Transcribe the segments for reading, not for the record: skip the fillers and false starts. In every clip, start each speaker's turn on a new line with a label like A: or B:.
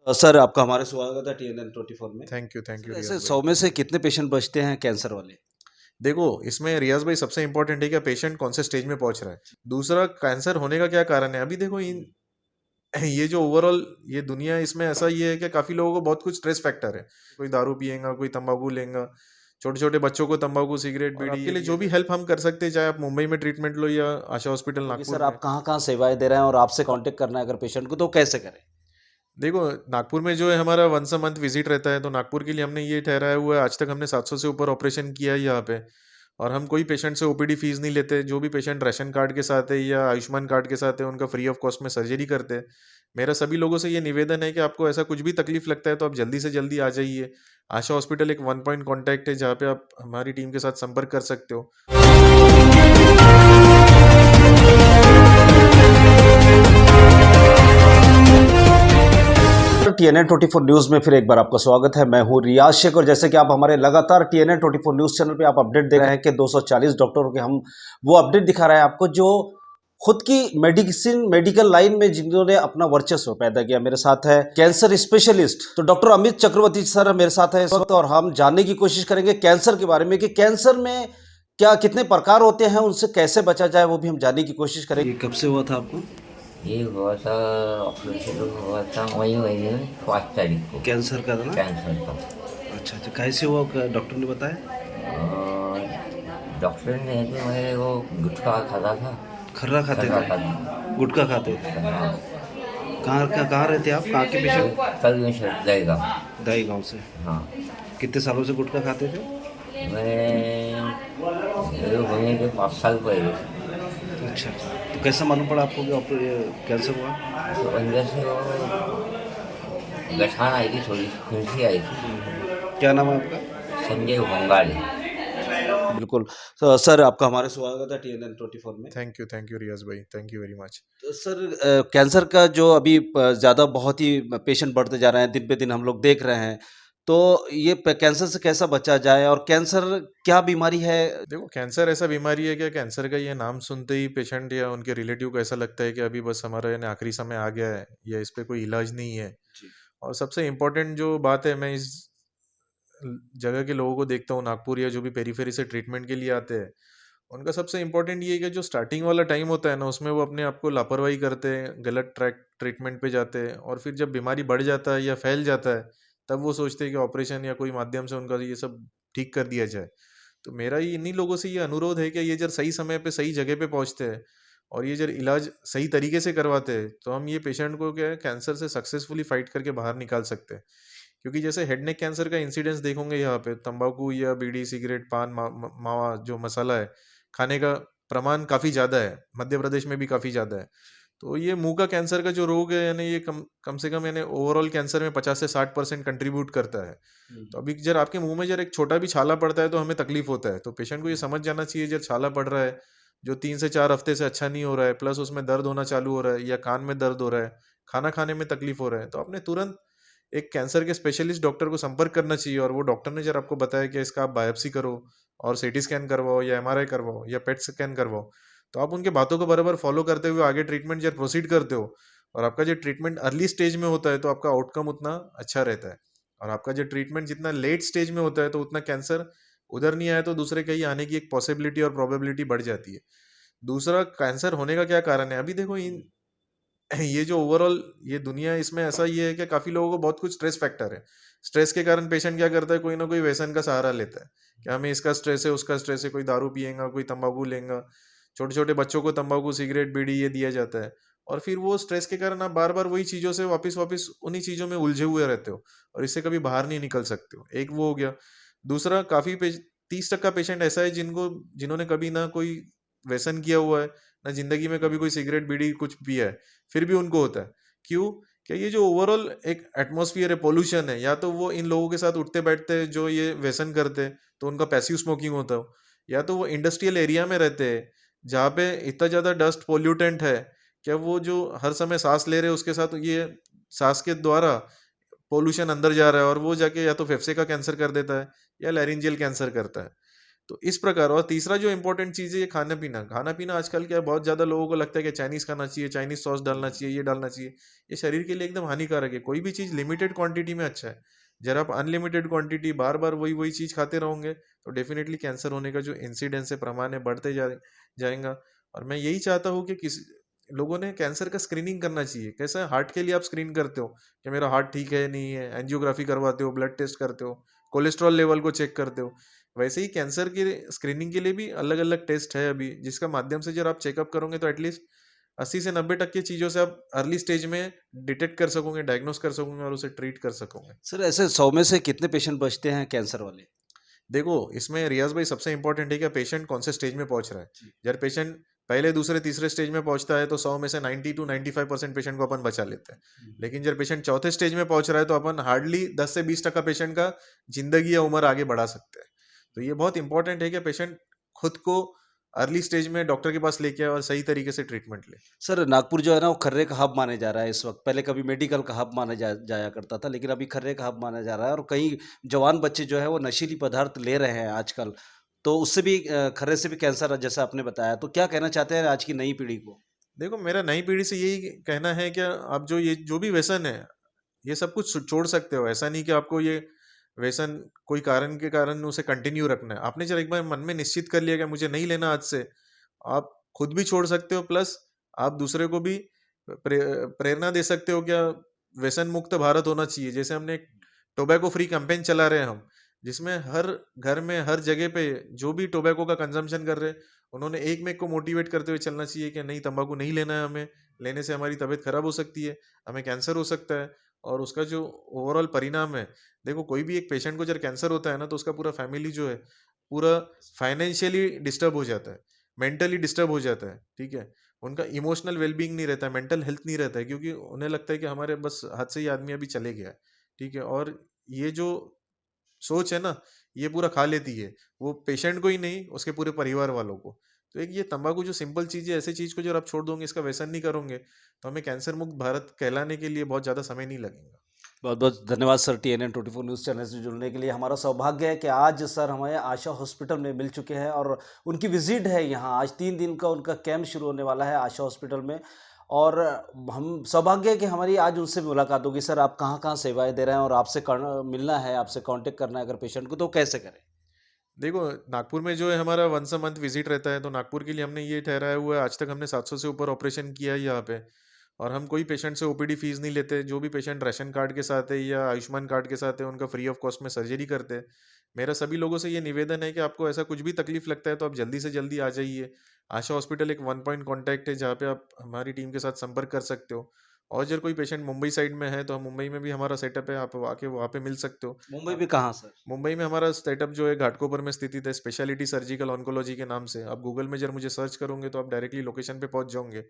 A: Sir आपका हमारे स्वागत है TNN 24 में।
B: थैंक यू
A: सर
B: रियाज
A: ऐसे
B: भाई।
A: 100 में से कितने पेशेंट बचते हैं कैंसर वाले?
B: देखो, इसमें रियाज भाई सबसे इंपॉर्टेंट है कि पेशेंट कौन से स्टेज में पहुंच रहा है। दूसरा, कैंसर होने का क्या कारण है। अभी देखो इन ये जो ओवरऑल ये दुनिया, इसमें ऐसा ये है कि काफी लोगों को बहुत कुछ स्ट्रेस फैक्टर है। कोई दारू पिएगा, कोई तंबाकू लेगा, छोटे छोटे बच्चों को तंबाकू सिगरेट
A: और
B: बीड़ी,
A: आपके
B: ये
A: लिए जो भी
B: जो भी हेल्प हम कर सकते हैं, चाहे आप मुंबई में ट्रीटमेंट लो या आशा हॉस्पिटल
A: तो भी
B: नागपुर
A: सर
B: में।
A: आप कहाँ-कहाँ सेवाएँ दे रहे हैं और आपसे कांटेक्ट करना है अगर पेशेंट को तो कैसे करें?
B: देखो, नागपुर में जो है हमारा वंस अ मंथ विजिट रहता है, तो नागपुर के लिए हमने ये ठहराया हुआ है। आज तक हमने 700 से ऊपर ऑपरेशन किया है यहाँ पे। और हम कोई पेशेंट से ओपीडी फीस नहीं लेते। जो भी पेशेंट राशन कार्ड के साथ है या आयुष्मान कार्ड के साथ है, उनका फ्री ऑफ कॉस्ट में सर्जरी करते हैं। मेरा सभी लोगों से ये निवेदन है कि आपको ऐसा कुछ भी तकलीफ लगता है तो आप जल्दी से जल्दी आ जाइए। आशा हॉस्पिटल एक वन पॉइंट कॉन्टैक्ट है, जहाँ पे आप हमारी टीम के साथ संपर्क कर सकते हो।
A: TNN 24 न्यूज़ में फिर एक बार आपका स्वागत है। मैं हूं रियाज शेख और जैसे कि आप हमारे लगातार TNN 24 न्यूज़ चैनल पे आप अपडेट दे रहे हैं कि 240 डॉक्टरों के हम वो अपडेट दिखा रहे हैं आपको जो खुद की मेडिकल लाइन में जिन्होंने अपना वर्चस्व पैदा किया। मेरे साथ है कैंसर स्पेशलिस्ट तो डॉक्टर अमित चक्रवर्ती सर मेरे साथ है इस वक्त और हम जानने की कोशिश करेंगे कैंसर के बारे में कि कैंसर में क्या कितने प्रकार होते हैं, उनसे कैसे बचा जाए वो भी हम जानने की कोशिश करेंगे। ये कब से हुआ था आपको
C: ये हुआ था, ऑपरेशन हुआ था मई महीने में 5 तारीख को।
A: कैंसर का था ना?
C: कैंसर का।
A: अच्छा अच्छा, कैसे हुआ डॉक्टर ने बताया?
C: डॉक्टर ने कि मैं वो गुटखा खाता था।
A: खर्रा खाते
C: खर्रा
A: थे?
C: खाता
A: गुटखा खाते थे?
C: हाँ।
A: कहाँ रहते आप, कहाँ के पेशेंट?
C: कल में जाएगा।
A: दाई गांव से?
C: हाँ।
A: कितने सालों से गुटखा खाते थे?
C: मैं होने के 5 साल पहले।
A: अच्छा अच्छा, तो कैसा मालूम पड़ा आपको कि कैंसर हुआ?
C: तो अंदर से वो गठान आई थी, थोड़ी खुंसी आई थी।
A: क्या नाम है आपका?
C: संजय बंगाली।
A: बिल्कुल। तो सर आपका हमारे स्वागत है TNN 24 में।
B: थैंक यू रियाज भाई, थैंक यू वेरी मच।
A: तो सर कैंसर का जो अभी ज़्यादा बहुत ही पेशेंट बढ़ते जा रहे हैं, दिन पे दिन हम लोग देख रहे हैं। तो ये कैंसर से कैसा बचा जाए और कैंसर क्या बीमारी है?
B: देखो, कैंसर ऐसा बीमारी है क्या, कैंसर का ये नाम सुनते ही पेशेंट या उनके रिलेटिव को ऐसा लगता है कि अभी बस हमारा यानी आखिरी समय आ गया है या इस पे कोई इलाज नहीं है।
A: जी।
B: और सबसे इम्पोर्टेंट जो बात है, मैं इस जगह के लोगों को देखता हूँ नागपुर या जो भी पेरीफेरी से ट्रीटमेंट के लिए आते हैं, उनका सबसे इम्पोर्टेंट ये है कि जो स्टार्टिंग वाला टाइम होता है ना, उसमें वो अपने आप को लापरवाही करते हैं, गलत ट्रीटमेंट पे जाते हैं। और फिर जब बीमारी बढ़ जाता है या फैल जाता है, तब वो सोचते हैं कि ऑपरेशन या कोई माध्यम से उनका ये सब ठीक कर दिया जाए। तो मेरा ये इन्हीं लोगों से ये अनुरोध है कि ये जब सही समय पे सही जगह पे पहुंचते हैं और ये जब इलाज सही तरीके से करवाते हैं, तो हम ये पेशेंट को क्या है, कैंसर से सक्सेसफुली फाइट करके बाहर निकाल सकते हैं। क्योंकि जैसे हेड नेक कैंसर का इंसिडेंस देखोगे यहाँ पे, तंबाकू या बीड़ी सिगरेट पान मावा जो मसाला है खाने का प्रमाण काफ़ी ज़्यादा है। मध्य प्रदेश में भी काफ़ी ज़्यादा है। तो ये मुंह का कैंसर का जो रोग है, यानी ये कम कम से कम यानी ओवरऑल कैंसर में 50 से 60% कंट्रीब्यूट करता है। तो अभी जब आपके मुंह में जब एक छोटा भी छाला पड़ता है तो हमें तकलीफ होता है। तो पेशेंट को ये समझ जाना चाहिए, जब छाला पड़ रहा है जो 3 से 4 हफ्ते से अच्छा नहीं हो रहा है, प्लस उसमें दर्द होना चालू हो रहा है या कान में दर्द हो रहा है, खाना खाने में तकलीफ हो रहा है, तो आपने तुरंत एक कैंसर के स्पेशलिस्ट डॉक्टर को संपर्क करना चाहिए। और वो डॉक्टर ने जब आपको बताया कि इसका आप बायोप्सी करो और सीटी स्कैन करवाओ या एमआरआई करवाओ या पेट स्कैन करवाओ, तो आप उनके बातों को बराबर फॉलो करते हुए आगे ट्रीटमेंट जब प्रोसीड करते हो, और आपका जो ट्रीटमेंट अर्ली स्टेज में होता है तो आपका आउटकम उतना अच्छा रहता है। और आपका जो ट्रीटमेंट जितना लेट स्टेज में होता है तो उतना कैंसर उधर नहीं आया तो दूसरे कहीं आने की एक पॉसिबिलिटी और प्रोबेबिलिटी बढ़ जाती है। दूसरा, कैंसर होने का क्या कारण है। अभी देखो इन ये जो ओवरऑल ये दुनिया, इसमें ऐसा ये है कि काफी लोगों को बहुत कुछ स्ट्रेस फैक्टर है। स्ट्रेस के कारण पेशेंट क्या करता है, कोई ना कोई व्यसन का सहारा लेता है कि हमें इसका स्ट्रेस है उसका स्ट्रेस है। कोई दारू पिएगा, कोई तंबाकू लेगा, छोटे छोटे बच्चों को तंबाकू सिगरेट बीड़ी ये दिया जाता है। और फिर वो स्ट्रेस के कारण आप बार बार वही चीजों से वापस वापस उन्हीं चीजों में उलझे हुए रहते हो और इससे कभी बाहर नहीं निकल सकते हो। एक वो हो गया। दूसरा, 30% पेशेंट ऐसा है जिन्होंने कभी ना कोई व्यसन किया हुआ है, ना जिंदगी में कभी कोई सिगरेट बीड़ी कुछ पिया है, फिर भी उनको होता है। क्यों? क्या ये जो ओवरऑल एक एटमॉस्फेयर है, पोल्यूशन है, या तो वो इन लोगों के साथ उठते बैठते हैं जो ये व्यसन करते हैं तो उनका पैसिव स्मोकिंग होता हो, या तो वो इंडस्ट्रियल एरिया में रहते हैं जहाँ पे इतना ज़्यादा डस्ट पोल्यूटेंट है, क्या वो जो हर समय सांस ले रहे हैं उसके साथ ये सांस के द्वारा पोल्यूशन अंदर जा रहा है और वो जाके या तो फेफड़े का कैंसर कर देता है या लैरिंजियल कैंसर करता है। तो इस प्रकार। और तीसरा जो इंपॉर्टेंट चीज़ है ये खाना पीना। खाना पीना आजकल क्या है, बहुत ज़्यादा लोगों को लगता है कि चाइनीज़ खाना चाहिए, चाइनीज़ सॉस डालना चाहिए, ये डालना चाहिए। ये शरीर के लिए एकदम हानिकारक है। कोई भी चीज़ लिमिटेड क्वांटिटी में अच्छा है। जब आप अनलिमिटेड क्वांटिटी बार बार वही वही चीज़ खाते रहोगे तो डेफिनेटली कैंसर होने का जो इंसिडेंस है, प्रमाण है, बढ़ते जाएगा। और मैं यही चाहता हूँ कि किसी लोगों ने कैंसर का स्क्रीनिंग करना चाहिए। कैसा है, हार्ट के लिए आप स्क्रीन करते हो कि मेरा हार्ट ठीक है नहीं है, एंजियोग्राफी करवाते हो, ब्लड टेस्ट करते हो, कोलेस्ट्रॉल लेवल को चेक करते हो। वैसे ही कैंसर की स्क्रीनिंग के लिए भी अलग अलग टेस्ट है अभी, जिसका माध्यम से जब आप चेकअप करोगे तो एटलीस्ट 80 से 90% चीज़ों से आप अर्ली स्टेज में डिटेक्ट कर सकोगे, डायग्नोस कर सकोगे और उसे ट्रीट कर सकोगे।
A: सर ऐसे 100 में से कितने पेशेंट बचते हैं कैंसर वाले?
B: देखो, इसमें रियाज भाई सबसे इंपॉर्टेंट है कि पेशेंट कौन से स्टेज में पहुंच रहा है।
A: जी।
B: जब पेशेंट पहले, दूसरे, तीसरे स्टेज में पहुंचता है तो 100 में से 90 to 95% पेशेंट को अपन बचा लेते हैं। लेकिन जब पेशेंट चौथे स्टेज में पहुंच रहा है तो अपन हार्डली 10 से 20% पेशेंट का जिंदगी या उम्र आगे बढ़ा सकते हैं। तो ये बहुत इंपॉर्टेंट है कि पेशेंट खुद को अर्ली स्टेज में डॉक्टर के पास लेके आए और सही तरीके से ट्रीटमेंट ले।
A: सर नागपुर जो है ना वो खर्रे का हब माने जा रहा है इस वक्त। पहले कभी मेडिकल का हब माना जाया करता था, लेकिन अभी खर्रे का हब माना जा रहा है और कई जवान बच्चे जो है वो नशीली पदार्थ ले रहे हैं आजकल। तो उससे भी खर्रे से भी कैंसर है, जैसा आपने बताया। तो क्या कहना चाहते हैं आज की नई पीढ़ी को?
B: देखो, मेरा नई पीढ़ी से यही कहना है कि आप जो भी व्यसन है, ये सब कुछ छोड़ सकते हो। ऐसा नहीं कि आपको ये व्यसन कोई कारण के कारण उसे कंटिन्यू रखना है। आपने जब एक बार मन में निश्चित कर लिया कि मुझे नहीं लेना आज से, आप खुद भी छोड़ सकते हो, प्लस आप दूसरे को भी प्रेरणा दे सकते हो क्या व्यसन मुक्त भारत होना चाहिए। जैसे हमने एक टोबैको फ्री कैंपेन चला रहे हैं हम, जिसमें हर घर में, हर जगह पे जो भी टोबैको का कंजम्पशन कर रहे हैं, उन्होंने एक में एक को मोटिवेट करते हुए चलना चाहिए कि नहीं, तंबाकू नहीं लेना है हमें, लेने से हमारी तबीयत खराब हो सकती है, हमें कैंसर हो सकता है। और उसका जो ओवरऑल परिणाम है, देखो कोई भी एक पेशेंट को जब कैंसर होता है ना तो उसका पूरा फैमिली जो है पूरा फाइनेंशियली डिस्टर्ब हो जाता है, मेंटली डिस्टर्ब हो जाता है, ठीक है। उनका इमोशनल वेलबींग नहीं रहता है, मेंटल हेल्थ नहीं रहता है, क्योंकि उन्हें लगता है कि हमारे बस हाथ से ही आदमी अभी चले गया है, ठीक है। और ये जो सोच है ना, ये पूरा खा लेती है, वो पेशेंट को ही नहीं, उसके पूरे परिवार वालों को। तो एक ये तंबाकू जो सिंपल चीज़ है, ऐसी चीज़ को जब आप छोड़ दोगे, इसका व्यसन नहीं करोगे, तो हमें कैंसर मुक्त भारत कहलाने के लिए बहुत ज़्यादा समय नहीं लगेगा।
A: बहुत बहुत धन्यवाद सर TNN 24 न्यूज़ चैनल से जुड़ने के लिए। हमारा सौभाग्य है कि आज सर हमें आशा हॉस्पिटल में मिल चुके हैं और उनकी विजिट है यहाँ। आज 3 दिन का उनका कैंप शुरू होने वाला है आशा हॉस्पिटल में और हम सौभाग्य है कि हमारी आज उनसे मुलाकात होगी। सर आप कहाँ-कहाँ सेवाएँ दे रहे हैं और आपसे मिलना है, आपसे कांटेक्ट करना है अगर पेशेंट को, तो कैसे करें?
B: देखो, नागपुर में जो है हमारा वंस अ मंथ विजिट रहता है, तो नागपुर के लिए हमने ये ठहराया हुआ है। आज तक हमने 700 से ऊपर ऑपरेशन किया है यहाँ पे। और हम कोई पेशेंट से ओपीडी फीस नहीं लेते। जो भी पेशेंट राशन कार्ड के साथ है या आयुष्मान कार्ड के साथ है, उनका फ्री ऑफ कॉस्ट में सर्जरी करते हैं। मेरा सभी लोगों से ये निवेदन है कि आपको ऐसा कुछ भी तकलीफ लगता है तो आप जल्दी से जल्दी आ जाइए। आशा हॉस्पिटल एक 1 पॉइंट कॉन्टैक्ट है, जहाँ पे आप हमारी टीम के साथ संपर्क कर सकते हो। और अगर कोई पेशेंट मुंबई साइड में है तो हम मुंबई में भी हमारा सेटअप है, आप आके वहाँ पे मिल सकते हो।
A: मुंबई में कहाँ सर?
B: मुंबई में हमारा सेटअप जो है घाटकोपर में स्थित है, स्पेशलिटी सर्जिकल ऑन्कोलॉजी के नाम से। आप गूगल में जब मुझे सर्च करोगे तो आप डायरेक्टली लोकेशन पे पहुंच जाओगे।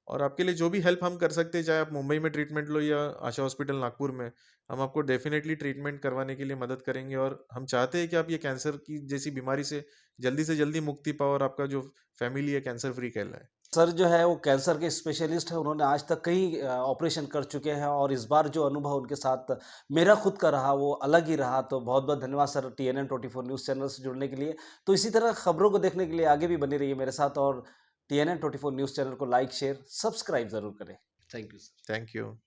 B: और आपके लिए जो भी हेल्प हम कर सकते हैं, चाहे आप मुंबई में ट्रीटमेंट लो या आशा हॉस्पिटल नागपुर में, हम आपको डेफिनेटली ट्रीटमेंट करवाने के लिए मदद करेंगे। और हम चाहते हैं कि आप ये कैंसर की जैसी बीमारी से जल्दी मुक्ति पाओ और आपका जो फैमिली है कैंसर फ्री कहलाए।
A: सर जो है वो कैंसर के स्पेशलिस्ट हैं, उन्होंने आज तक कई ऑपरेशन कर चुके हैं और इस बार जो अनुभव उनके साथ मेरा खुद का रहा वो अलग ही रहा। तो बहुत बहुत धन्यवाद सर TNN 24 न्यूज़ चैनल से जुड़ने के लिए। तो इसी तरह खबरों को देखने के लिए आगे भी बने रहिए मेरे साथ और TNN 24 न्यूज़ चैनल को लाइक शेयर सब्सक्राइब ज़रूर करें। Thank you sir.
B: Thank you.